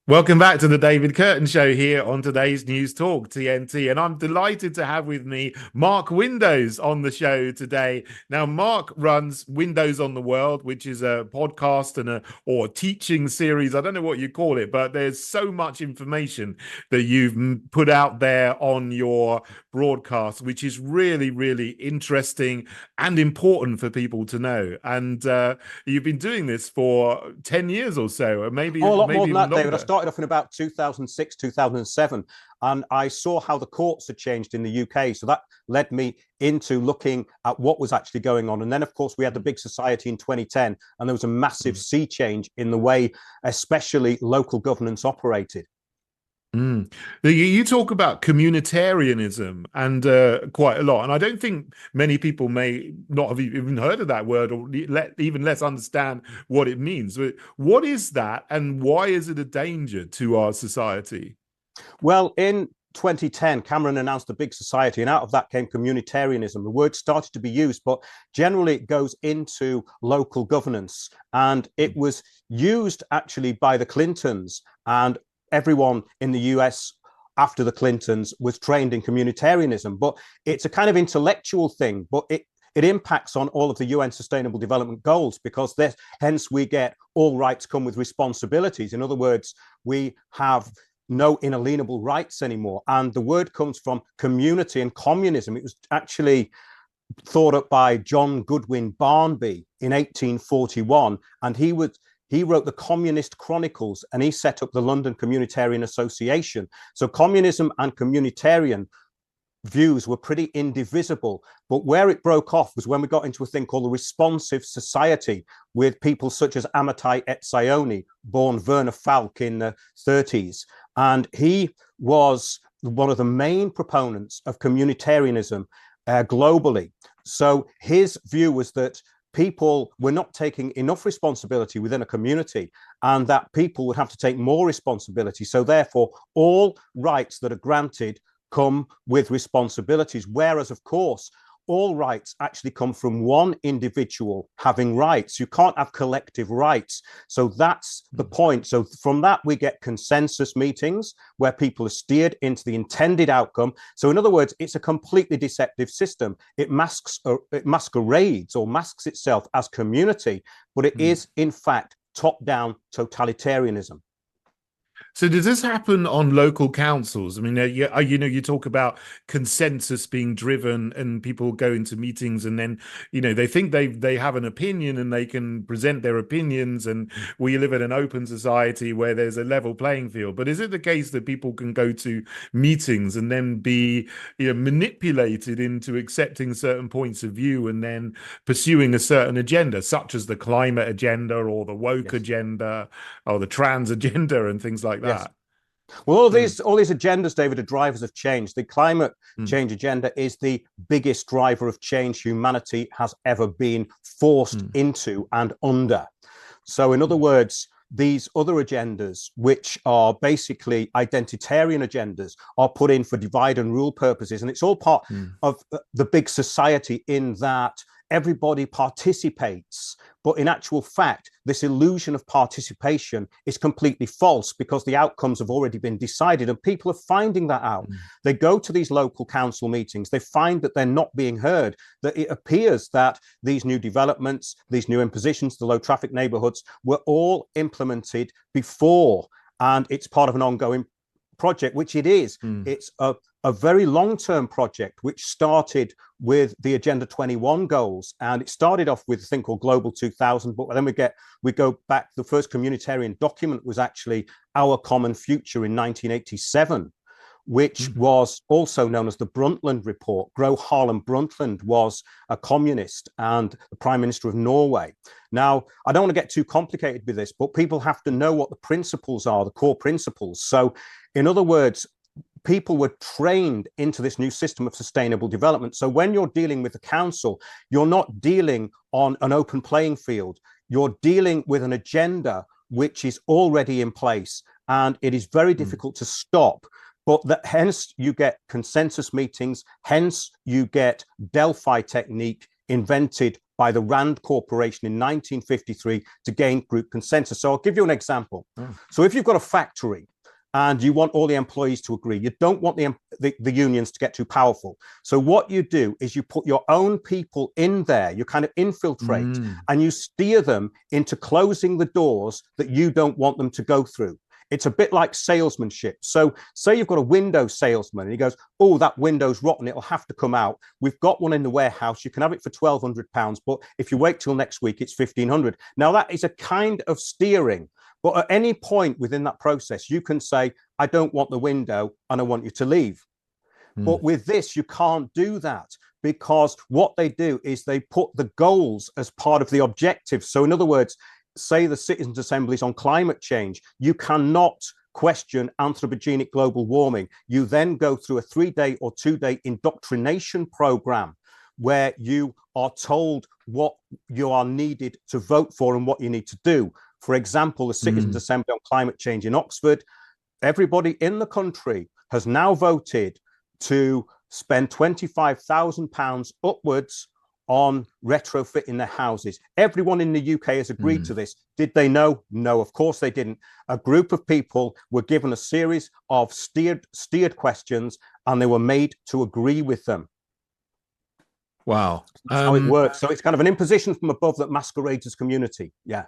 Welcome back to the David Kurten Show here on today's News Talk TNT. And I'm delighted to have with me Mark Windows on the show today. Now, Mark runs Windows on the World, which is a podcast and or teaching series. I don't know what you call it, but there's so much information that you've put out there on your broadcast, which is really, really interesting and important for people to know. And you've been doing this for 10 years or so, or maybe, Oh, a lot more maybe than even that, David. I longer. started off in about 2006, 2007, and I saw how the courts had changed in the UK. So that led me into looking at what was actually going on. And then, of course, we had the big society in 2010, and there was a massive sea change in the way, especially local governance operated. Mm. You talk about communitarianism and quite a lot, and I don't think many people may not have even heard of that word or even less understand what it means. But what is that, and why is it a danger to our society? Well, in 2010, Cameron announced the big society, and out of that came communitarianism. The word started to be used, but generally it goes into local governance. And it was used actually by the Clintons, and everyone in the US after the Clintons was trained in communitarianism. But it's a kind of intellectual thing, but it impacts on all of the UN Sustainable Development Goals, because hence we get all rights come with responsibilities. In other words, we have no inalienable rights anymore. And the word comes from community and communism. It was actually thought up by John Goodwin Barnby in 1841, and he wrote the Communist Chronicles, and he set up the London Communitarian Association. So communism and communitarian views were pretty indivisible, but where it broke off was when we got into a thing called the responsive society, with people such as Amitai Etzioni, born Werner Falk in the 30s, and he was one of the main proponents of communitarianism globally. So his view was that people were not taking enough responsibility within a community, and that people would have to take more responsibility. So therefore, all rights that are granted come with responsibilities, whereas, of course, all rights actually come from one individual having rights. You can't have collective rights. So that's the point. So from that, we get consensus meetings where people are steered into the intended outcome. So in other words, it's a completely deceptive system. It masquerades or masks itself as community, but it is, in fact, top-down totalitarianism. So does this happen on local councils? I mean, you talk about consensus being driven, and people go into meetings, and then they think they have an opinion and they can present their opinions, and we live in an open society where there's a level playing field. But is it the case that people can go to meetings and then be manipulated into accepting certain points of view and then pursuing a certain agenda, such as the climate agenda or the woke agenda or the trans agenda and things like that? Yes. Well, all these agendas, David, are drivers of change. The climate change agenda is the biggest driver of change humanity has ever been forced into and under. So, in other words, these other agendas, which are basically identitarian agendas, are put in for divide and rule purposes. And it's all part of the big society, in that everybody participates. But in actual fact, this illusion of participation is completely false, because the outcomes have already been decided, and people are finding that out. They go to these local council meetings, they find that they're not being heard, that it appears that these new developments, these new impositions, the low traffic neighborhoods, were all implemented before, and it's part of an ongoing project, which it is. It's a very long-term project, which started with the Agenda 21 goals, and it started off with a thing called Global 2000. But then we go back. The first communitarian document was actually Our Common Future in 1987, which was also known as the Brundtland Report. Gro Harlem Brundtland was a communist and the Prime Minister of Norway. Now, I don't want to get too complicated with this, but people have to know what the principles are, the core principles. So, in other words, people were trained into this new system of sustainable development. So when you're dealing with the council, you're not dealing on an open playing field. You're dealing with an agenda which is already in place, and it is very difficult to stop. But hence you get consensus meetings, hence you get Delphi technique invented by the Rand Corporation in 1953 to gain group consensus. So I'll give you an example. So if you've got a factory and you want all the employees to agree, you don't want the unions to get too powerful. So what you do is you put your own people in there, you kind of infiltrate, and you steer them into closing the doors that you don't want them to go through. It's a bit like salesmanship. So say you've got a window salesman and he goes, oh, that window's rotten, it'll have to come out. We've got one in the warehouse. You can have it for £1,200, but if you wait till next week, it's £1,500. Now that is a kind of steering. But at any point within that process, you can say, I don't want the window and I want you to leave. But with this, you can't do that, because what they do is they put the goals as part of the objectives. So in other words, say the Citizens' Assemblies on climate change, you cannot question anthropogenic global warming. You then go through a 3-day or 2-day indoctrination program where you are told what you are needed to vote for and what you need to do. For example, the Citizens' Assembly on Climate Change in Oxford, everybody in the country has now voted to spend £25,000 upwards on retrofitting their houses. Everyone in the UK has agreed to this. Did they know? No, of course they didn't. A group of people were given a series of steered questions, and they were made to agree with them. Wow. That's how it works. So it's kind of an imposition from above that masquerades as community. Yeah.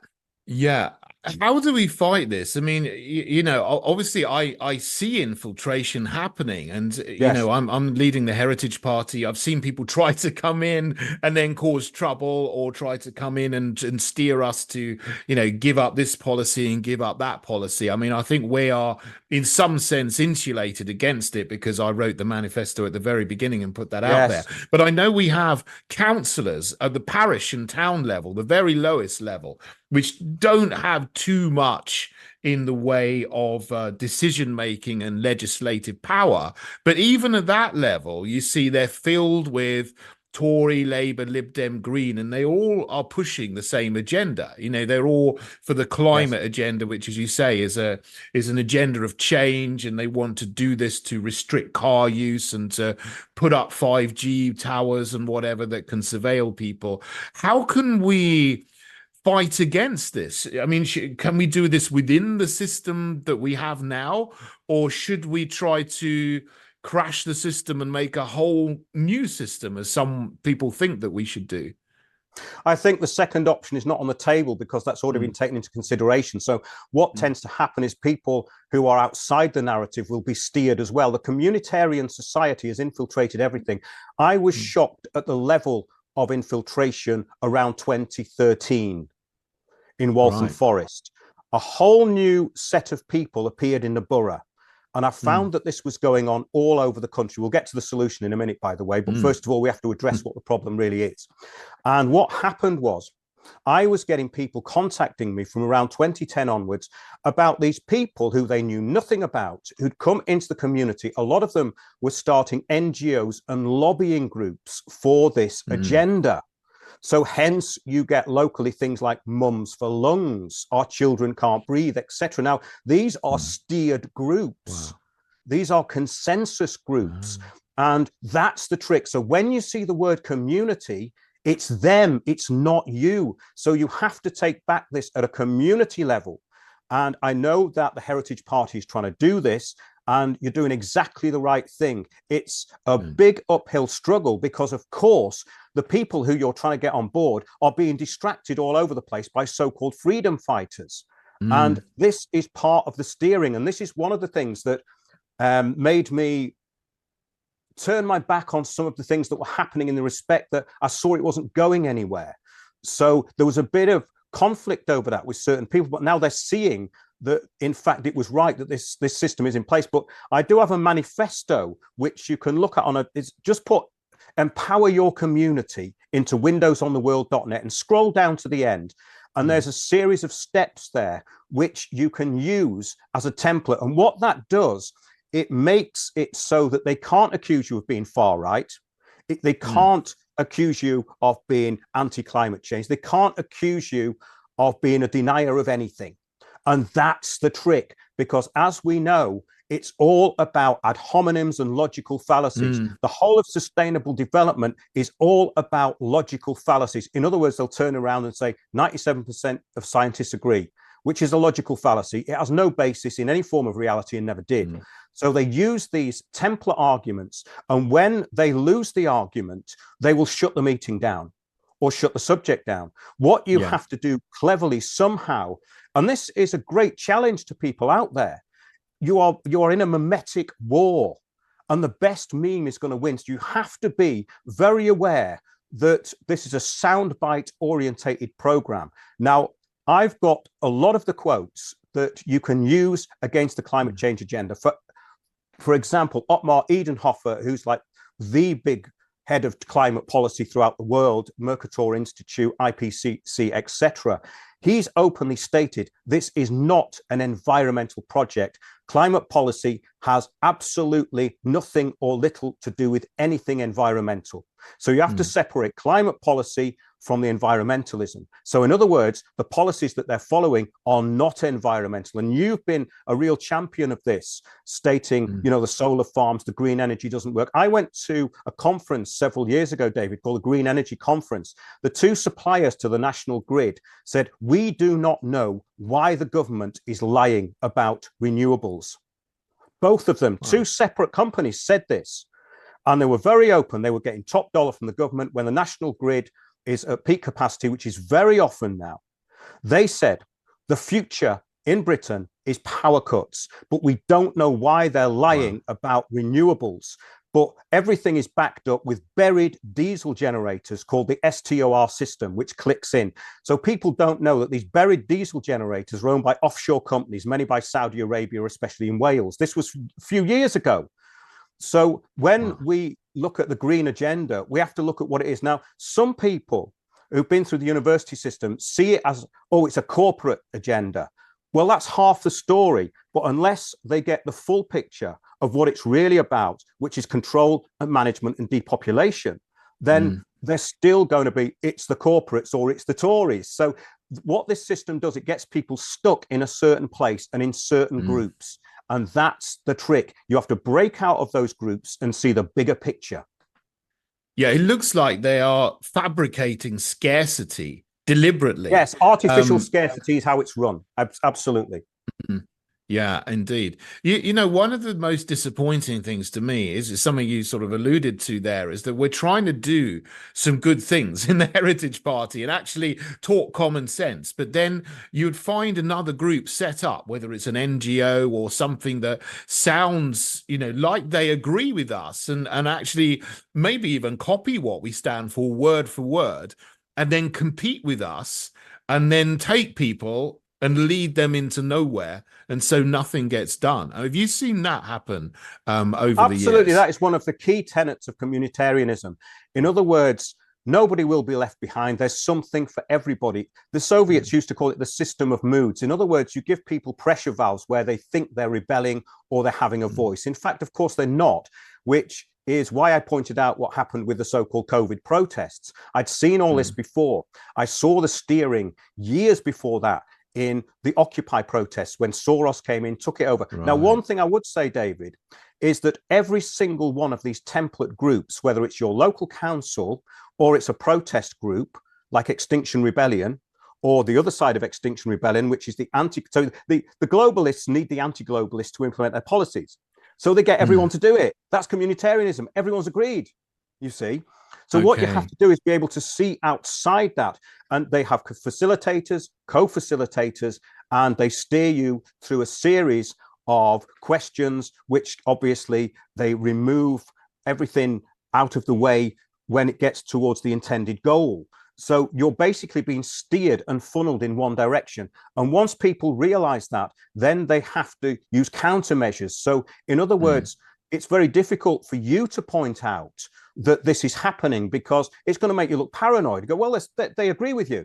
Yeah. How do we fight this? I mean, you know, obviously I see infiltration happening, and, you know, I'm leading the Heritage Party. I've seen people try to come in and then cause trouble, or try to come in and steer us to, you know, give up this policy and give up that policy. I mean, I think we are in some sense insulated against it, because I wrote the manifesto at the very beginning and put that out there. But I know we have councillors at the parish and town level, the very lowest level, which don't have too much in the way of decision making and legislative power. But even at that level, you see they're filled with Tory, Labour, Lib Dem, Green, and they all are pushing the same agenda. You know, they're all for the climate agenda, which, as you say, is an agenda of change, and they want to do this to restrict car use and to put up 5G towers and whatever that can surveil people. How can we fight against this? I mean, can we do this within the system that we have now, or should we try to crash the system and make a whole new system, as some people think that we should do? I think the second option is not on the table, because that's already been taken into consideration. So what tends to happen is people who are outside the narrative will be steered as well. The communitarian society has infiltrated everything. I was shocked at the level of infiltration around 2013 in Waltham Forest. A whole new set of people appeared in the borough. And I found that this was going on all over the country. We'll get to the solution in a minute, by the way. But first of all, we have to address what the problem really is. And what happened was, I was getting people contacting me from around 2010 onwards about these people who they knew nothing about, who'd come into the community. A lot of them were starting NGOs and lobbying groups for this agenda. So hence you get locally things like Mums for Lungs, Our Children Can't Breathe, etc. Now, these are steered groups. These are consensus groups. And that's the trick. So when you see the word community, it's them, it's not you. So you have to take back this at a community level. And I know that the Heritage Party is trying to do this, and you're doing exactly the right thing. It's a big uphill struggle, because, of course, the people who you're trying to get on board are being distracted all over the place by so-called freedom fighters. And this is part of the steering. And this is one of the things that made me turn my back on some of the things that were happening, in the respect that I saw it wasn't going anywhere. So there was a bit of conflict over that with certain people, but now they're seeing that, in fact, it was right that this system is in place. But I do have a manifesto which you can look at it's just put empower your community into windowsontheworld.net and scroll down to the end. And there's a series of steps there which you can use as a template. And what that does, it makes it so that they can't accuse you of being far right. They can't accuse you of being anti-climate change. They can't accuse you of being a denier of anything. And that's the trick, because as we know, It's all about ad hominems and logical fallacies. The whole of sustainable development is all about logical fallacies. In other words, they'll turn around and say 97% of scientists agree, which is a logical fallacy. It has no basis in any form of reality and never did. So they use these template arguments, and when they lose the argument, they will shut the meeting down or shut the subject down. What you have to do cleverly somehow, and this is a great challenge to people out there, you are in a mimetic war, and the best meme is going to win. So you have to be very aware that this is a soundbite orientated program. Now, I've got a lot of the quotes that you can use against the climate change agenda. For example, Ottmar Edenhofer, who's like the big head of climate policy throughout the world, Mercator Institute, IPCC, etc. He's openly stated this is not an environmental project. Climate policy has absolutely nothing or little to do with anything environmental. So you have to separate climate policy from the environmentalism. So in other words, the policies that they're following are not environmental. And you've been a real champion of this, stating, you know, the solar farms, the green energy doesn't work. I went to a conference several years ago, David, called the Green Energy Conference. The two suppliers to the national grid said, we do not know why the government is lying about renewables. Both of them, two separate companies said this. And they were very open. They were getting top dollar from the government when the national grid is at peak capacity, which is very often now. They said the future in Britain is power cuts, but we don't know why they're lying about renewables. But everything is backed up with buried diesel generators called the STOR system, which clicks in. So people don't know that these buried diesel generators are owned by offshore companies, many by Saudi Arabia, especially in Wales. This was a few years ago. So when we look at the green agenda, we have to look at what it is. Now, some people who've been through the university system see it as, oh, it's a corporate agenda. Well, that's half the story. But unless they get the full picture of what it's really about, which is control and management and depopulation, then they're still going to be, it's the corporates or it's the Tories. So what this system does, it gets people stuck in a certain place and in certain groups. And that's the trick. You have to break out of those groups and see the bigger picture. Yeah, it looks like they are fabricating scarcity deliberately. Yes, artificial scarcity is how it's run. Absolutely. Yeah, indeed. You know, one of the most disappointing things to me is something you sort of alluded to there, is that we're trying to do some good things in the Heritage Party and actually talk common sense. But then you'd find another group set up, whether it's an NGO or something that sounds, you know, like they agree with us and actually maybe even copy what we stand for word, and then compete with us and then take people and lead them into nowhere, and so nothing gets done. Have you seen that happen over the years? Absolutely, that is one of the key tenets of communitarianism. In other words, nobody will be left behind. There's something for everybody. The Soviets used to call it the system of moods. In other words, you give people pressure valves where they think they're rebelling or they're having a voice. In fact, of course, they're not, which is why I pointed out what happened with the so-called COVID protests. I'd seen all this before. I saw the steering years before that in the Occupy protests when Soros came in, took it over. Now, one thing I would say, David, is that every single one of these template groups, whether it's your local council or it's a protest group like Extinction Rebellion, or the other side of Extinction Rebellion, which is the so the globalists need the anti-globalists to implement their policies. So they get everyone to do it. That's communitarianism. Everyone's agreed, you see. So what you have to do is be able to see outside that. And they have facilitators, co-facilitators, and they steer you through a series of questions, which obviously they remove everything out of the way when it gets towards the intended goal. So you're basically being steered and funneled in one direction. And once people realize that, then they have to use countermeasures. So in other words, it's very difficult for you to point out that this is happening because it's going to make you look paranoid. You go, well, they agree with you.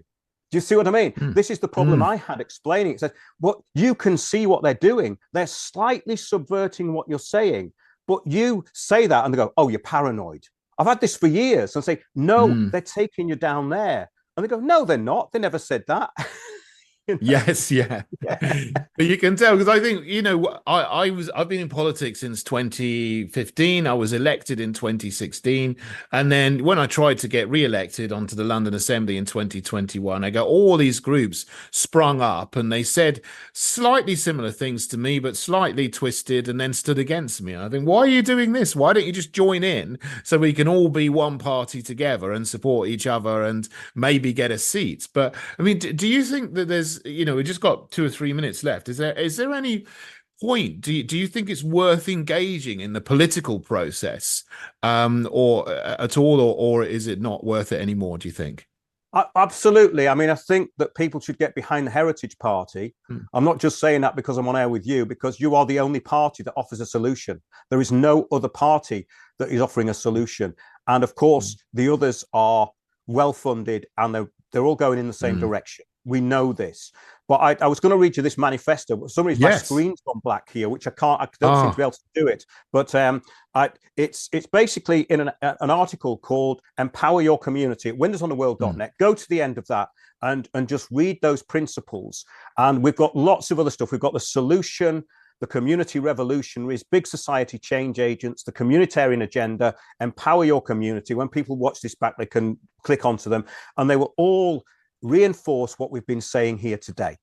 Do you see what I mean? This is the problem I had explaining. It says, well, you can see what they're doing. They're slightly subverting what you're saying, but you say that and they go, oh, you're paranoid. I've had this for years. And say, no, they're taking you down there. And they go, no, they're not. They never said that. Yes, yeah. Yeah. But you can tell because I think, I've been in politics since 2015. I was elected in 2016. And then when I tried to get re-elected onto the London Assembly in 2021, I got all these groups sprung up and they said slightly similar things to me, but slightly twisted and then stood against me. And I think, why are you doing this? Why don't you just join in so we can all be one party together and support each other and maybe get a seat? But I mean, do you think that there's, we just got 2 or 3 minutes left. Is there any point? Do you think it's worth engaging in the political process, or at all, or is it not worth it anymore? Do you think? Absolutely. I mean, I think that people should get behind the Heritage Party. Mm. I'm not just saying that because I'm on air with you, because you are the only party that offers a solution. There is no other party that is offering a solution. And of course, the others are well funded and they're all going in the same direction. We know this. But I was going to read you this manifesto. For some reason, my screen's gone black here, which I don't seem to be able to do it. But it's basically in an article called Empower Your Community at windowsontheworld.net. Go to the end of that and just read those principles. And we've got lots of other stuff. We've got the solution, the community revolutionaries, big society change agents, the communitarian agenda, empower your community. When people watch this back, they can click onto them and they will all reinforce what we've been saying here today.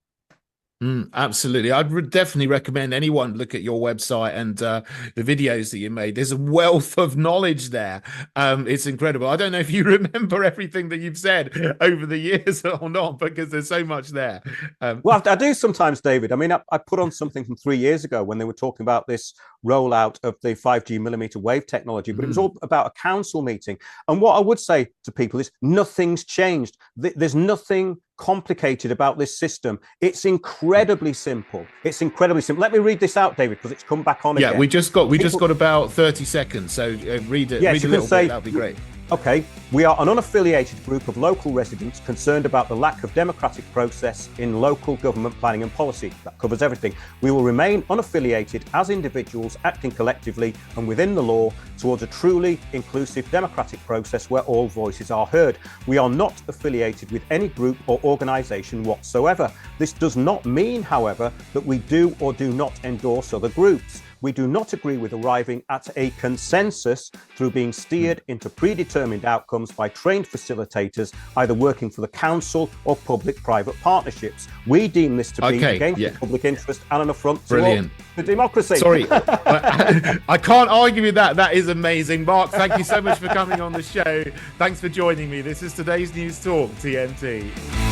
Absolutely. I'd definitely recommend anyone look at your website and the videos that you made. There's a wealth of knowledge there. It's incredible. I don't know if you remember everything that you've said over the years or not, because there's so much there. Well, I do sometimes, David. I mean, I put on something from 3 years ago when they were talking about this rollout of the 5G millimeter wave technology, but it was all about a council meeting. And what I would say to people is nothing's changed. There's nothing complicated about this system. It's incredibly simple. It's incredibly simple. Let me read this out, David, because it's come back on again. Yeah, we just got about 30 seconds. So read it. Yes, read a little bit. That'd be great. Okay, we are an unaffiliated group of local residents concerned about the lack of democratic process in local government planning and policy. That covers everything. We will remain unaffiliated as individuals acting collectively and within the law towards a truly inclusive democratic process where all voices are heard. We are not affiliated with any group or organisation whatsoever. This does not mean, however, that we do or do not endorse other groups. We do not agree with arriving at a consensus through being steered into predetermined outcomes by trained facilitators, either working for the council or public-private partnerships. We deem this to be against the public interest and an affront to the democracy. Sorry, I can't argue with that. That is amazing. Mark, thank you so much for coming on the show. Thanks for joining me. This is today's News Talk, TNT.